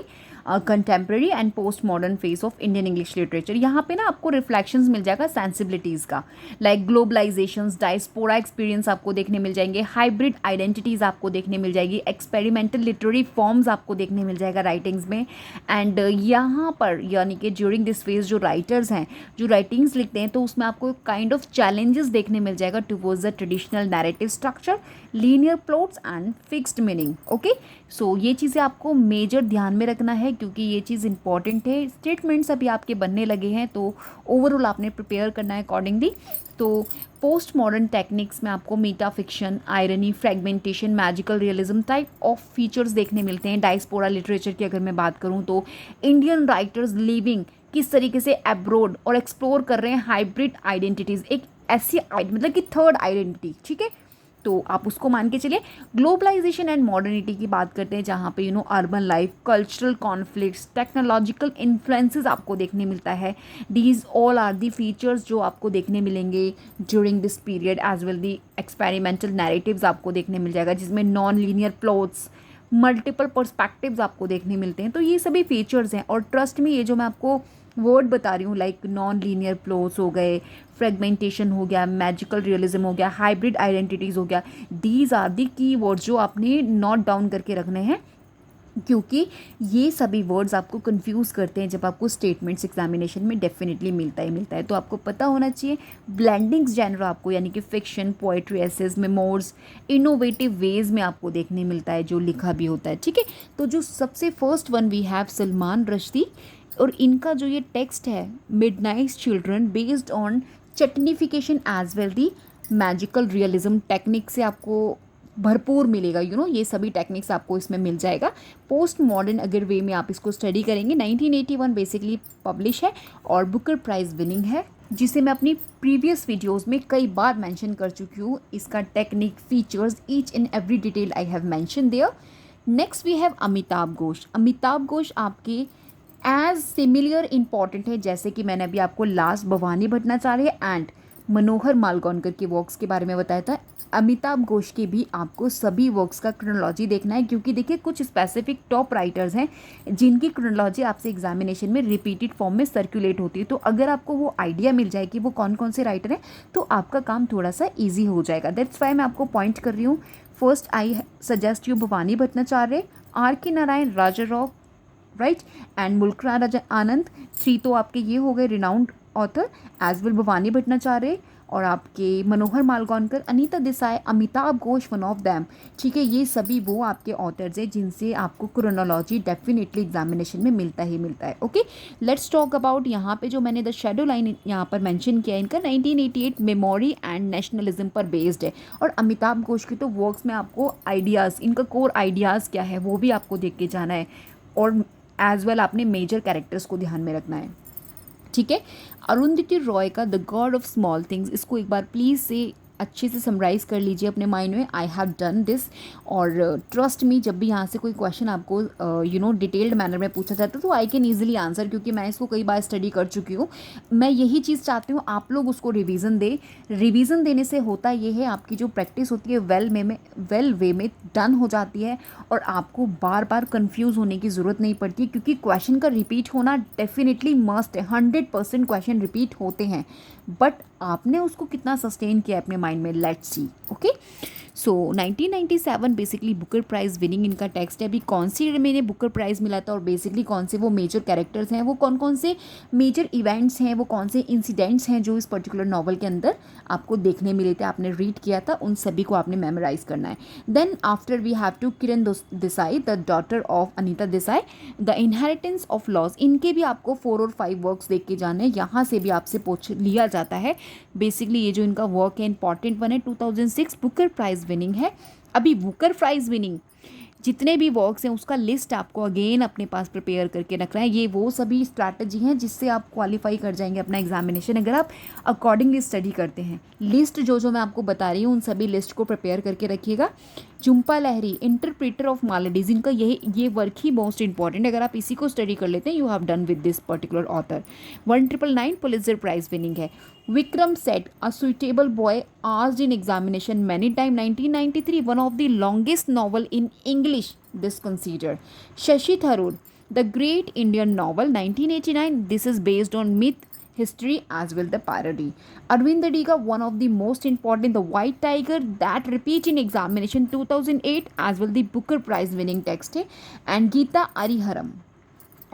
contemporary and post modern phase of Indian English literature. यहाँ पे ना आपको रिफ्लेक्शंस मिल जाएगा सेंसिबिलिटीज़ का, लाइक ग्लोबलाइजेशंस, डायस्पोरा एक्सपीरियंस आपको देखने मिल जाएंगे, हाइब्रिड आइडेंटिटीज़ आपको देखने मिल जाएगी, एक्सपेरिमेंटल लिटरेरी फॉर्म्स आपको देखने मिल जाएगा राइटिंग्स में। एंड यहाँ पर यानी कि ड्यूरिंग दिस फेज जो राइटर्स हैं, जो राइटिंग्स लिखते हैं, तो उसमें आपको काइंड ऑफ चैलेंजेस देखने मिल जाएगा towards the traditional narrative structure, linear plots and fixed meaning. Okay, so ये चीज़ें आपको मेजर ध्यान में रखना है, है, क्योंकि ये चीज़ इंपॉर्टेंट है। स्टेटमेंट्स अभी आपके बनने लगे हैं, तो ओवरऑल आपने प्रिपेयर करना है अकॉर्डिंगली। तो पोस्ट मॉडर्न टेक्निक्स में आपको meta fiction, irony, fragmentation, magical realism type of features देखने मिलते हैं। डायस्पोरा लिटरेचर की अगर मैं बात करूँ तो इंडियन राइटर्स लिविंग किस तरीके से अब्रोड और एक्सप्लोर कर रहे हैं हाइब्रिड आइडेंटिटीज़, एक ऐसी मतलब कि थर्ड आइडेंटिटी, ठीक है, तो आप उसको मान के चलिए। ग्लोबलाइजेशन एंड मॉडर्निटी की बात करते हैं, जहाँ पे urban life, cultural conflicts, technological influences आपको देखने मिलता है। These all are the features जो आपको देखने मिलेंगे during this period. As well the experimental narratives आपको देखने मिल जाएगा, जिसमें non linear plots, multiple perspectives आपको देखने मिलते हैं। तो ये सभी फीचर्स हैं, और ट्रस्ट में ये जो मैं आपको वर्ड बता रही हूँ, लाइक नॉन लीनियर प्लॉट्स हो गए, फ्रेगमेंटेशन हो गया, मैजिकल रियलिज्म हो गया, हाइब्रिड आइडेंटिटीज़ हो गया, दीज आर दी की वर्ड्स जो आपने नोट डाउन करके रखने हैं, क्योंकि ये सभी वर्ड्स आपको कंफ्यूज करते हैं जब आपको स्टेटमेंट्स एग्जामिनेशन में डेफिनेटली मिलता ही मिलता है। तो आपको पता होना चाहिए ब्लेंडिंग्स जेनर आपको, यानी कि fiction, poetry, essays, memoirs, innovative ways में आपको देखने मिलता है, जो लिखा भी होता है, ठीक है। तो जो सबसे first one we have Salman Rushdie, और इनका जो ये टेक्स्ट है midnight children, based on chutnification as well the magical realism technique से आपको भरपूर मिलेगा। ये सभी टेक्निक्स आपको इसमें मिल जाएगा। पोस्ट मॉडर्न अगर वे में आप इसको स्टडी करेंगे, 1981 बेसिकली पब्लिश है और बुकर प्राइज़ विनिंग है, जिसे मैं अपनी प्रीवियस वीडियोस में कई बार मेंशन कर चुकी हूँ। इसका technique, features, each and every detail I have mention there. Next we have Amitav Ghosh. Amitav Ghosh आपके एज सिमिलर इंपॉर्टेंट है जैसे कि मैंने अभी आपको लास्ट भवानी भट्टाचार्य एंड मनोहर मालगोनकर के वर्क्स के बारे में बताया था। अमिताभ घोष के भी आपको सभी वर्क्स का क्रोनोलॉजी देखना है, क्योंकि देखिए कुछ स्पेसिफिक टॉप राइटर्स हैं जिनकी क्रोनोलॉजी आपसे एग्जामिनेशन में रिपीटेड फॉर्म में सर्कुलेट होती है। तो अगर आपको वो आइडिया मिल जाए कि वो कौन कौन से राइटर हैं, तो आपका काम थोड़ा सा ईजी हो जाएगा। दैट्स वाई मैं आपको पॉइंट कर रही हूँ। First I suggest you Bhabani Bhattacharya, R K Narayan, Raja Rao, right, and Mulk Raja Anand. 3 तो आपके ये हो गए renowned author, as well Bhabani Bhattacharya और आपके Manohar Malgonkar, Anita Desai, Amitav Ghosh one of them, ठीक है। ये सभी वो आपके ऑथर्स हैं जिनसे आपको क्रोनोलॉजी डेफिनेटली एग्जामिनेशन में मिलता ही मिलता है। ओके, लेट्स टॉक अबाउट यहाँ पे जो मैंने द शेडो लाइन यहाँ पर मेंशन किया है, इनका 1988 मेमोरी एंड नेशनलिज्म पर बेस्ड है। और अमिताभ घोष के तो वर्क्स में आपको आइडियाज़, इनका कोर आइडियाज़ क्या है वो भी आपको देख के जाना है, और एज वेल आपने मेजर कैरेक्टर्स को ध्यान में रखना है, ठीक है। अरुंधति रॉय का the God of small things, इसको एक बार प्लीज़ से अच्छे से समराइज़ कर लीजिए अपने माइंड में। आई हैव डन दिस, और ट्रस्ट मी, जब भी यहाँ से कोई क्वेश्चन आपको डिटेल्ड मैनर में पूछा जाता है तो आई कैन ईजिली आंसर, क्योंकि मैं इसको कई बार स्टडी कर चुकी हूँ। मैं यही चीज़ चाहती हूँ आप लोग उसको रिवीजन दें। रिवीजन देने से होता ये है, आपकी जो प्रैक्टिस होती है वेल वे में डन हो जाती है, और आपको बार बार कन्फ्यूज़ होने की ज़रूरत नहीं पड़ती, क्योंकि क्वेश्चन का रिपीट होना डेफिनेटली मस्ट है। 100% क्वेश्चन रिपीट होते हैं, बट आपने उसको कितना सस्टेन किया अपने माइंड में, let's see. Okay, so 1997 basically Booker prize winning इनका टेक्स्ट है। अभी कौन सी ईयर में इन्हें बुकर प्राइज़ मिला था, और बेसिकली कौन से वो मेजर कैरेक्टर्स हैं, वो कौन कौन से मेजर इवेंट्स हैं, वो कौन से इंसिडेंट्स हैं जो इस पर्टिकुलर नॉवल के अंदर आपको देखने मिले थे, आपने रीड किया था, उन सभी को आपने मेमोराइज करना है। Then after we have to Kiran Desai, the daughter of Anita Desai, the inheritance of loss. इनके भी आपको 4 और 5 वर्क्स देख के जाने हैं, यहाँ से भी आपसे पूछ लिया जाता है। बेसिकली ये जो इनका वर्क है इंपॉर्टेंट वन है, 2006 बुकर प्राइज़ विनिंग है। अभी बुकर प्राइज़ विनिंग जितने भी वर्क्स हैं उसका लिस्ट आपको अगेन अपने पास प्रिपेयर करके रखना है। ये वो सभी स्ट्रैटेजी हैं जिससे आप क्वालिफाई कर जाएंगे अपना एग्जामिनेशन, अगर आप अकॉर्डिंगली स्टडी करते हैं। लिस्ट जो मैं आपको बता रही हूँ उन सभी लिस्ट को प्रिपेयर करके रखिएगा। झुम्पा लाहिरी, इंटरप्रेटर ऑफ मालडीज, इनका ये वर्क ही मोस्ट इंपॉर्टेंट, अगर आप इसी को स्टडी कर लेते हैं you have done with this particular author. 1999 Pulitzer prize winning है। Vikram Seth, a suitable boy asked in examination many time, 1993, one of the longest novel in English this consider. Shashi Tharoor, the great Indian novel, 1989, this is based on myth, history as well the parody. Arvind Adiga, one of the most important, The White Tiger, that repeat in examination, 2008, as well the Booker Prize winning text है. And Geeta Ariharam,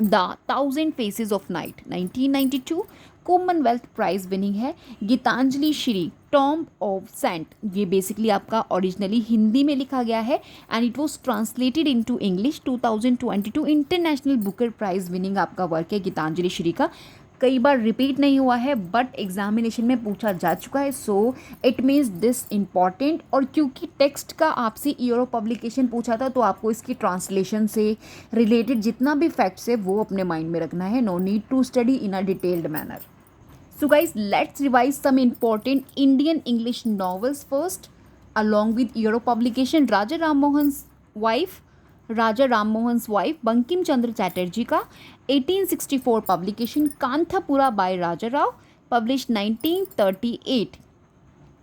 The Thousand Faces of Night, 1992, Commonwealth Prize winning है. Gitanjali Shri, tomb of sand, ये basically आपका originally Hindi में लिखा गया है and it was translated into English 2022 international Booker prize winning आपका work है गीतांजलि श्री का। कई बार रिपीट नहीं हुआ है बट एग्जामिनेशन में पूछा जा चुका है, so it means this important. और क्योंकि टेक्स्ट का आपसे ईयर ऑफ पब्लिकेशन पूछा था तो आपको इसकी ट्रांसलेशन से रिलेटेड जितना भी फैक्ट्स है वो अपने माइंड में रखना है, no need to study in a detailed manner. So guys, let's revise some important Indian English novels first, along with year of publication. Raja Rammohan's wife, Bankim Chandra Chatterjee का 1864 publication, Kanthapura by Raja Rao, published 1938,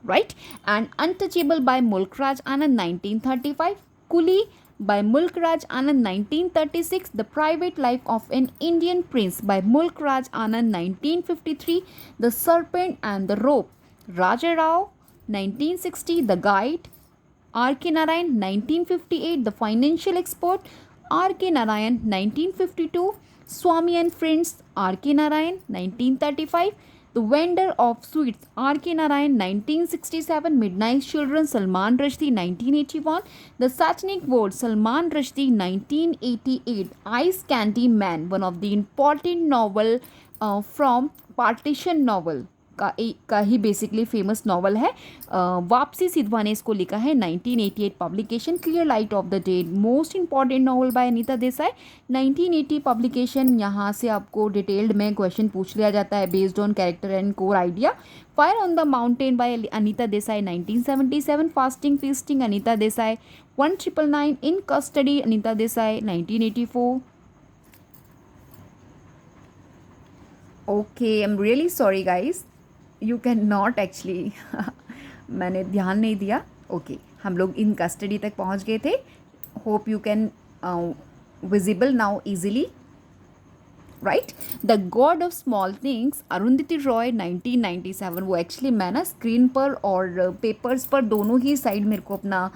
right? And Untouchable by Mulk Raj Anand 1935, Coolie by Mulk Raj Anand 1936, The Private Life of an Indian Prince by Mulk Raj Anand 1953, The Serpent and the Rope, Raja Rao 1960, The Guide, R.K. Narayan 1958, The Financial Expert, R.K. Narayan 1952, Swami and Friends, R.K. Narayan 1935, The Vendor of Sweets, R.K. Narayan 1967, Midnight Children, Salman Rushdie 1981, The Satanic Word, Salman Rushdie 1988, Ice Candy Man, one of the important novel from Partition novel का ही basically famous novel है। वापसी सिद्धवा ने इसको लिखा है 1988 publication. Clear light of the day, most important novel bye Anita Desai 1980 publication. यहाँ से आपको डिटेल्ड में क्वेश्चन पूछ लिया जाता है based on character and core idea. Fire on the mountain by Anita Desai 1977, fasting feasting Anita Desai 1999, in custody Anita Desai 1984। Okay, I am really sorry guys, you can not actually मैंने ध्यान नहीं दिया। ओके, हम लोग इन कस्टडी तक पहुंच गए थे। Hope you can visible now easily, right. The God of small things, Arundhati Roy 1997। वो एक्चुअली मैं ना स्क्रीन पर और पेपर्स पर दोनों ही साइड मेरे को अपना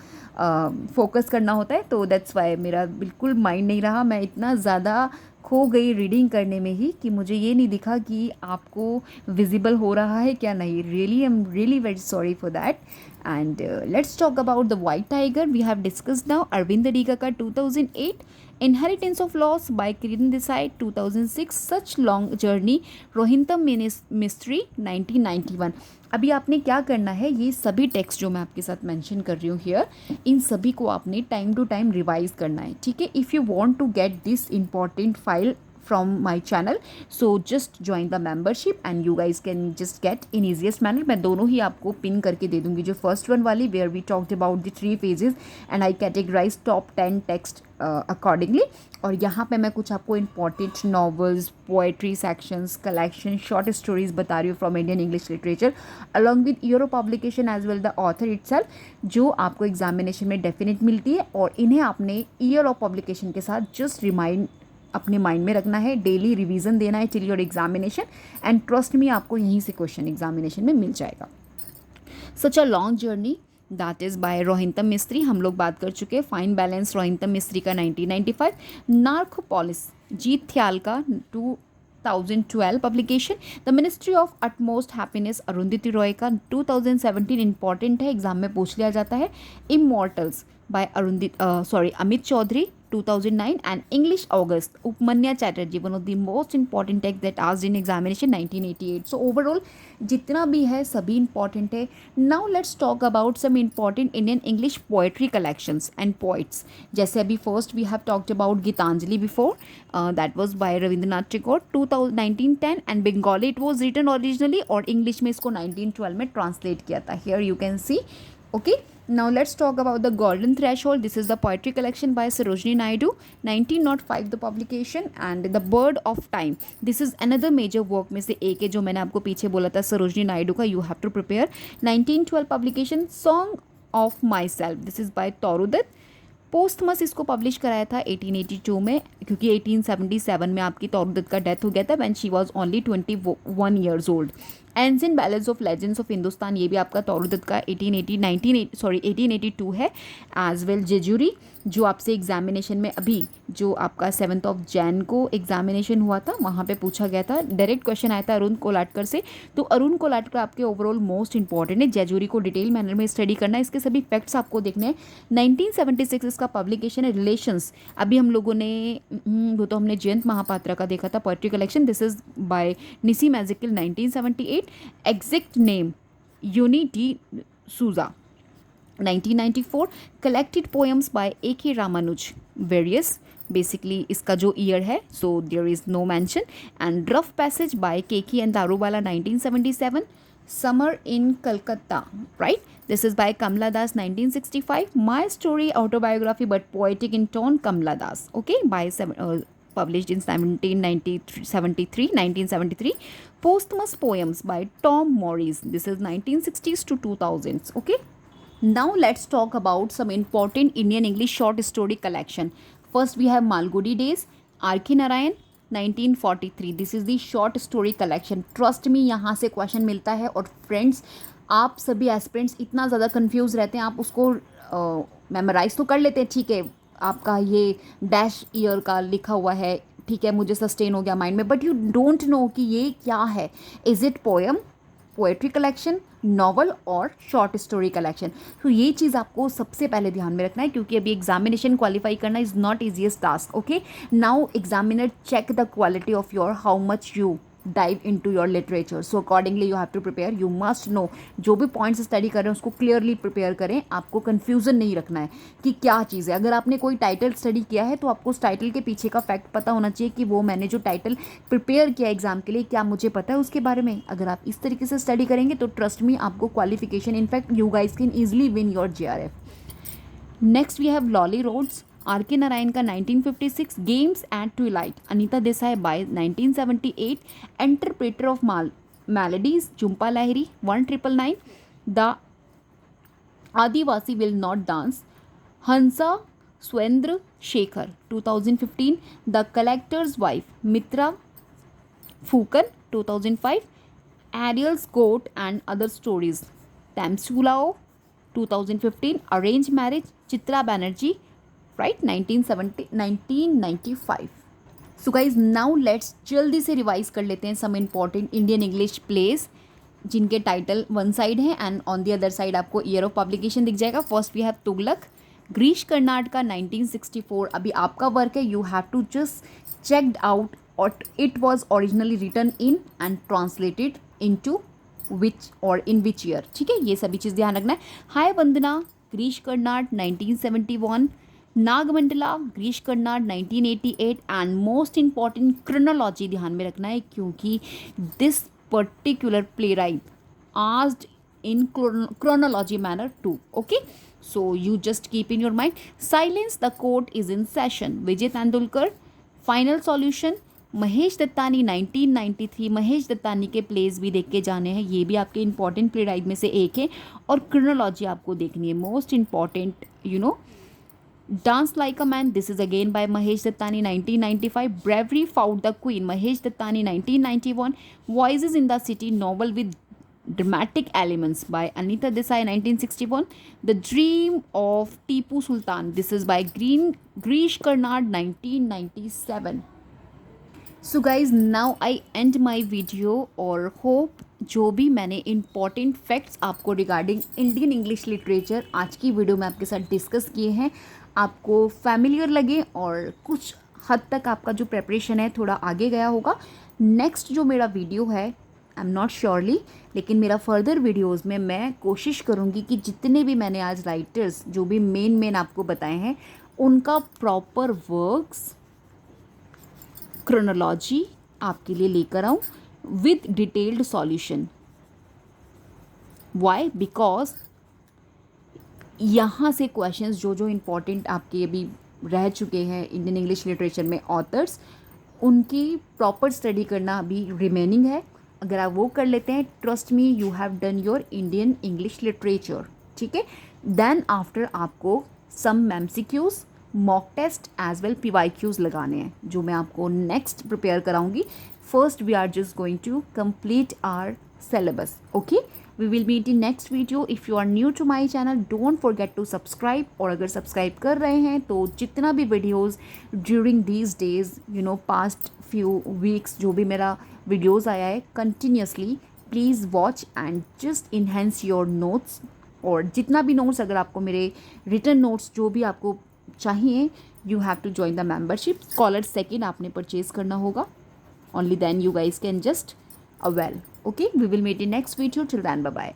फोकस करना होता है, तो दैट्स वाई मेरा बिल्कुल माइंड नहीं रहा। मैं इतना ज़्यादा खो गई रीडिंग करने में ही कि मुझे ये नहीं दिखा कि आपको विजिबल हो रहा है क्या नहीं। Really I am really very sorry for that. And let's talk about the white tiger. We have discussed now Arvind Adiga का 2008, inheritance of loss by Kiran Desai 2006, such long journey Rohinton Mistry 1991। अभी आपने क्या करना है, ये सभी टेक्स्ट जो मैं आपके साथ मेंशन कर रही हूँ हियर, इन सभी को आपने टाइम टू टाइम रिवाइज करना है, ठीक है। If you want to get this important file from my channel, so just join the membership and you guys can just get in easiest manner। मैं दोनों ही आपको पिन करके दे दूंगी। जो फर्स्ट वन वाली where we talked about the 3 phases and I categorized top 10 text accordingly, और यहाँ पे मैं कुछ आपको important novels, poetry sections, collection, short stories बता रही हूँ from Indian English literature along with year of publication as well the author itself, जो आपको एग्जामिनेशन में डेफिनेट मिलती है। और इन्हें आपने ईयर ऑफ पब्लिकेशन के साथ जस्ट रिमाइंड अपने माइंड में रखना है, डेली रिवीजन देना है till your examination, and trust me आपको यहीं से क्वेश्चन एग्जामिनेशन में मिल जाएगा। Such a long journey, that is by Rohinton Mistry, हम लोग बात कर चुके हैं। फाइन बैलेंस रोहिंतम मिस्त्री का 1995, नार्कोपोलिस जीत थ्याल का 2012 publication, the ministry of utmost happiness Arundhati Roy का 2017, इंपॉर्टेंट है, एग्जाम में पूछ लिया जाता है। Immortals by Amit Chaudhuri 2009, and English August Upmanya Chatterjee, one of the most important text that asked in examination 1988। so overall जितना भी है सभी important है। now let's talk about some important Indian English poetry collections and poets। जैसे अभी first we have talked about Gitanjali before, that was by Rabindranath Tagore 1910, and Bengali it was written originally, और English में इसको 1912 में translate किया था। here you can see, okay। Now let's talk about the Golden Threshold. This is the poetry collection by Sarojini Naidu, 1905 the publication, and The Bird of Time. This is another major work में से एक है जो मैंने आपको पीछे बोला था सरोजनी नायडू का, You have to prepare, 1912 publication। Song of Myself, this is by तौरुदत्त, पोस्थमस इसको पब्लिश कराया था 1882 में, क्योंकि 1877 में आपकी तौरुदत्त का डेथ हो गया था when she was only 21 years old। Ancient balance of legends of Hindustan, ये भी आपका तौरुदत्त का 1880 है। एज वेल जेजुरी, जो आपसे एग्जामिनेशन में अभी जो आपका 7 जनवरी को एग्जामिनेशन हुआ था वहाँ पे पूछा गया था, डायरेक्ट क्वेश्चन आया था अरुण कोलाटकर से। तो अरुण कोलाटकर आपके ओवरऑल मोस्ट इंपॉर्टेंट है। जेजुरी को डिटेल मैनर में स्टडी करना है, इसके सभी फैक्ट्स आपको देखने हैं। 1976 इसका पब्लिकेशन है। रिलेशंस, अभी हम लोगों ने वो तो हमने जयंत महापात्रा का देखा था, poetry collection, this is by Nissim magical 1978। Exact name unity Souza 1994। Collected poems by A.K. Ramanuj, various, basically इसका जो ईयर है so there is no mention. And rough passage by K.K. And Daruwalla 1977। Summer in Calcutta, right, this is by Kamala Das 1965। My story autobiography but poetic in tone, Kamala Das, okay, by published in 1973. Posthumous poems by Tom Morris, this is 1960s to 2000s, okay. Now let's talk about some important Indian English short story collection. First we have Malgudi Days, R.K. Narayan 1943, this is the short story collection. Trust me, यहाँ से question मिलता है। और friends, आप सभी aspirants इतना ज़्यादा confuse रहते हैं, आप उसको मेमोराइज तो कर लेते हैं, ठीक है, आपका ये डैश ईयर का लिखा हुआ है, ठीक है, मुझे सस्टेन हो गया माइंड में, बट यू डोंट नो कि ये क्या है। Is it poem, poetry collection, novel और शॉर्ट स्टोरी कलेक्शन? तो ये चीज़ आपको सबसे पहले ध्यान में रखना है, क्योंकि अभी एग्जामिनेशन क्वालिफाई करना is not easiest task, okay. Now examiner check the quality of your, how much you dive into your literature, so accordingly you have to prepare. You must know, जो भी पॉइंट्स स्टडी कर रहे हैं उसको clearly prepare करें। आपको confusion नहीं रखना है कि क्या चीज़ है। अगर आपने कोई टाइटल स्टडी किया है तो आपको उस टाइटल के पीछे का फैक्ट पता होना चाहिए कि वो मैंने जो टाइटल प्रिपेयर किया एग्जाम के लिए, क्या मुझे पता है उसके बारे में। अगर आप इस तरीके से स्टडी करेंगे तो ट्रस्ट मी, आपको qualification, in fact you guys can easily win your JRF। Next we have lawley roads, R.K. Narayan का 1956। Games at twilight, Anita Desai by 1978। Interpreter of melodies, Jhumpa Lahiri 1999। The Adivasi will not dance, Hansda Sowvendra Shekhar 2015। The collector's wife, Mitra Phukan 2005। Ariel's goat and other stories, Temsula Ao 2015। Arrange marriage, Chitra Banerjee, right, 1995। So guys now let's जल्दी से revise कर लेते हैं some important Indian English plays जिनके title one side है and on the other side आपको year of publication दिख जाएगा। First we have Tughlaq, Girish Karnad का 1964। अभी आपका वर्क है, you have to just checked out और it was originally written in and translated into which और इन विच ईयर, ठीक है, ये सभी चीज़ ध्यान रखना है। Hayavadana, Girish Karnad 1971। Nagamandala, Girish Karnad 1988। And most important chronology ध्यान में रखना है, क्योंकि this particular play right asked in chronology manner too, okay. So you just keep in your mind. Silence, the court is in session, Vijay Tendulkar. Final solution, Mahesh Dattani 1993। Mahesh Dattani के प्लेज भी देख के जाने हैं, ये भी आपके इंपॉर्टेंट प्ले राइट में से एक है। और क्रोनोलॉजी आपको देखनी है, most important, you know. Dance Like a Man, this is again by Mahesh Dattani 1995. Bravery Fought the Queen, Mahesh Dattani 1991. Voices in the City, novel with dramatic elements by Anita Desai 1961. The Dream of Tipu Sultan, this is by Grish Karnad 1997. So guys now I and my video और hope जो भी मैंने important facts आपको regarding Indian English literature आज की video में आपके साथ डिस्कस किए हैं आपको फैमिलियर लगे और कुछ हद तक आपका जो प्रेपरेशन है थोड़ा आगे गया होगा। नेक्स्ट जो मेरा वीडियो है, आई एम नॉट श्योरली, लेकिन मेरा फर्दर वीडियोज़ में मैं कोशिश करूँगी कि जितने भी मैंने आज राइटर्स जो भी मेन आपको बताए हैं उनका प्रॉपर वर्क्स क्रोनोलॉजी आपके लिए लेकर आऊँ with detailed solution. Why? Because यहाँ से क्वेश्चंस जो इम्पोर्टेंट आपके अभी रह चुके हैं इंडियन इंग्लिश लिटरेचर में ऑथर्स, उनकी प्रॉपर स्टडी करना अभी रिमेनिंग है। अगर आप वो कर लेते हैं, trust me, you have done your Indian English literature, ठीक है। देन आफ्टर आपको some MCQs, mock test as well PYQs लगाने हैं जो मैं आपको नेक्स्ट प्रिपेयर कराऊंगी। First we are just going to complete our syllabus. Okay, we will meet in next video. If you are new to my channel, don't forget to subscribe. और अगर subscribe कर रहे हैं तो जितना भी videos during these days past few weeks जो भी मेरा वीडियोस आया है continuously, please watch and just enhance your notes. और जितना भी नोट्स, अगर आपको मेरे रिटर्न नोट्स जो भी आपको चाहिए, you have to join the membership. Scholar second आपने परचेज करना होगा. Only then you guys can just avail. Okay, we will meet in next video. Till then, bye bye.